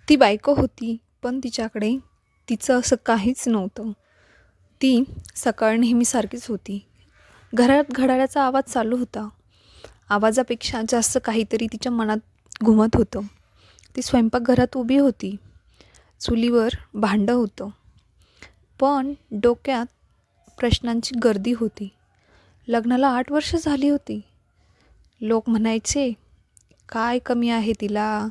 ती बायको होती, पण तिच्याकडे तिचं असं काहीच नव्हतं. ती सकाळ नेहमीसारखीच होती. घरात घड्याळाचा आवाज चालू होता. आवाजापेक्षा जास्त काहीतरी तिच्या मनात घुमत होतं. ती स्वयंपाकघरात उभी होती. चुलीवर भांडं होतं. पण डोक्यात प्रश्नांची गर्दी होती. लग्नाला 8 वर्ष झाली होती. लोक म्हणायचे, काय कमी आहे तिला?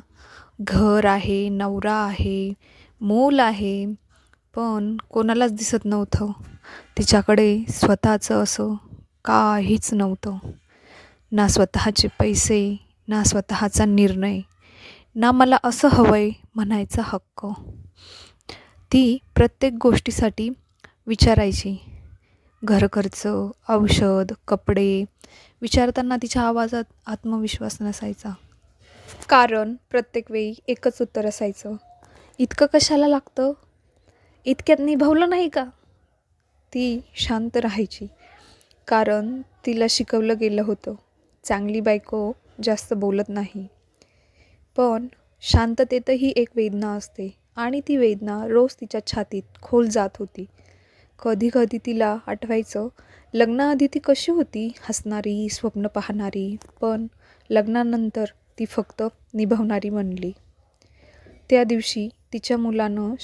घर आहे, नवरा आहे, मूल आहे. पण कोणालाच दिसत नव्हतं तिच्याकडे स्वतःचं असं काहीच नव्हतं. ना स्वतःचे पैसे, ना स्वतःचा निर्णय, ना मला असं हवंय म्हणायचा हक्क. ती प्रत्येक गोष्टीसाठी विचारायची. घरखर्च, औषध, कपडे विचारताना तिच्या आवाजात आत्मविश्वास नसायचा. कारण प्रत्येक वेळी एकच उत्तर असायचं, इतकं कशाला लागतं? इतक्यात निभावलं नाही का? ती शांत राहायची, कारण तिला शिकवलं गेलं होतं, चांगली बायको जास्त बोलत नाही. पण शांततेतही एक वेदना असते आणि ती वेदना रोज तिच्या छातीत खोल जात होती. कधी कधी तिला आठवायचं, लग्नाआधी ती कशी होती, हसणारी, स्वप्न पाहणारी. पण लग्नानंतर ती फक्त निभावणारी बनली. त्या दिवशी तिच्या मुलानं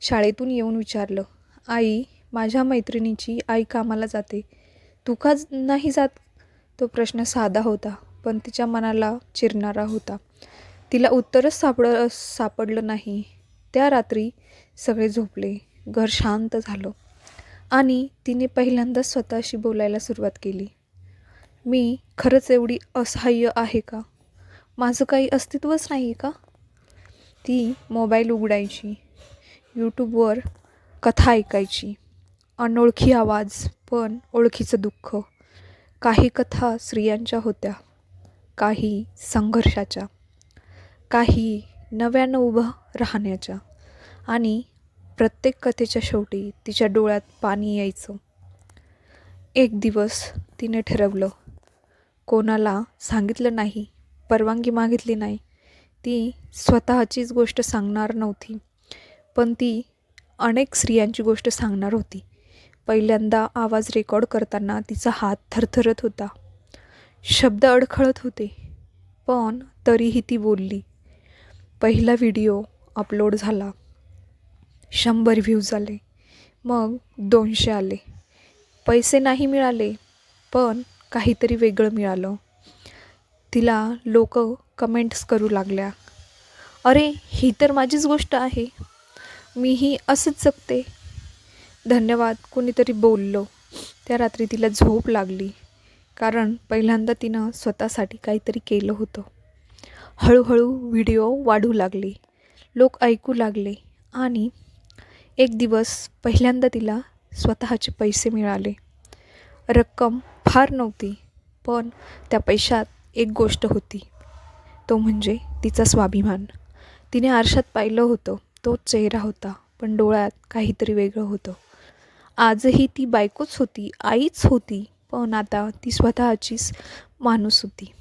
शाळेतून येऊन विचारलं, आई, माझ्या मैत्रिणीची आई कामाला जाते, तू का नाही जात? तो प्रश्न साधा होता, पण तिच्या मनाला चिरणारा होता. तिला उत्तरच सापडलं नाही. त्या रात्री सगळे झोपले, घर शांत झालं आणि तिने पहिल्यांदाच स्वतःशी बोलायला सुरुवात केली. मी खरंच एवढी असहाय्य आहे का? माझं काही अस्तित्वच नाही का? ती मोबाईल उघडायची, यूट्यूबवर कथा ऐकायची. अनोळखी आवाज, पण ओळखीचं दुःख. काही कथा स्त्रियांच्या होत्या, काही संघर्षाच्या, काही नव्यानं उभं राहण्याच्या. आणि प्रत्येक कथेच्या शेवटी तिच्या डोळ्यात पाणी यायचं. एक दिवस तिने ठरवलं, कोणाला सांगितलं नाही, परवानगी मागितली नाही. ती स्वतःचीच गोष्ट सांगणार नव्हती, पण ती अनेक स्त्रियांची गोष्ट सांगणार होती. पहिल्यांदा आवाज रेकॉर्ड करताना तिचा हात थरथरत होता, शब्द अडखळत होते, पण तरीही ती बोलली. पहिला व्हिडिओ अपलोड झाला. 100 व्ह्यूज आले, मग 200 आले. पैसे नाही मिळाले, पण काहीतरी वेगळं मिळालं. तिला लोक कमेंट्स करू लागल्या, अरे, ही तर माझीच गोष्ट आहे, मीही असंच जगते. धन्यवाद, कुणीतरी बोललो. त्या रात्री तिला झोप लागली, कारण पहिल्यांदा तिनं स्वतःसाठी काहीतरी केलं होतं. हळूहळू व्हिडिओ वाढू लागले, लोक ऐकू लागले आणि एक दिवस पहिल्यांदा तिला स्वतःचे पैसे मिळाले. रक्कम फार नव्हती, पण त्या पैशात एक गोष्ट होती, तो म्हणजे तिचा स्वाभिमान. तिने आरशात पाहिलं होतं, तोच चेहरा होता, पण डोळ्यात काहीतरी वेगळं होतं. आजही ती बायकोच होती, आईच होती, पण आता ती स्वतःचीच माणूस होती.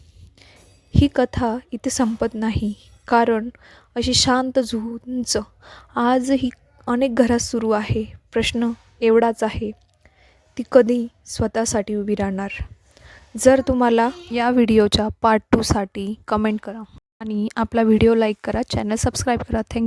ही कथा इथे संपत नाही, कारण अशी शांत झुंज आजही अनेक घरात सुरू आहे. प्रश्न एवढाच आहे, ती कधी स्वतःसाठी उभी राहणार? जर तुम्हाला या व्हिडिओच्या पार्ट 2साठी कमेंट करा आणि आपला व्हिडिओ लाईक करा, चॅनल सबस्क्राईब करा. थँक्यू.